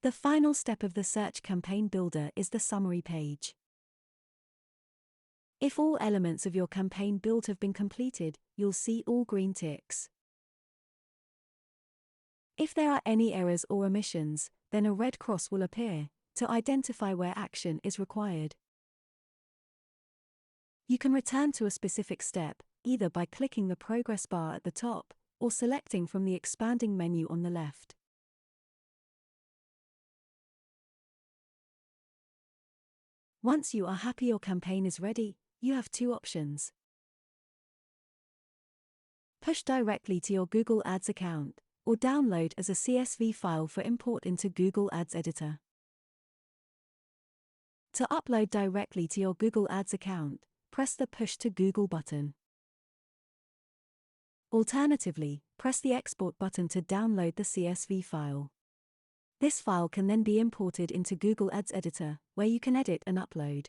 The final step of the Search Campaign Builder is the summary page. If all elements of your campaign build have been completed, you'll see all green ticks. If there are any errors or omissions, then a red cross will appear to identify where action is required. You can return to a specific step, either by clicking the progress bar at the top or selecting from the expanding menu on the left. Once you are happy your campaign is ready, you have two options. Push directly to your Google Ads account, or download as a CSV file for import into Google Ads Editor. To upload directly to your Google Ads account, press the Push to Google button. Alternatively, press the Export button to download the CSV file. This file can then be imported into Google Ads Editor, where you can edit and upload.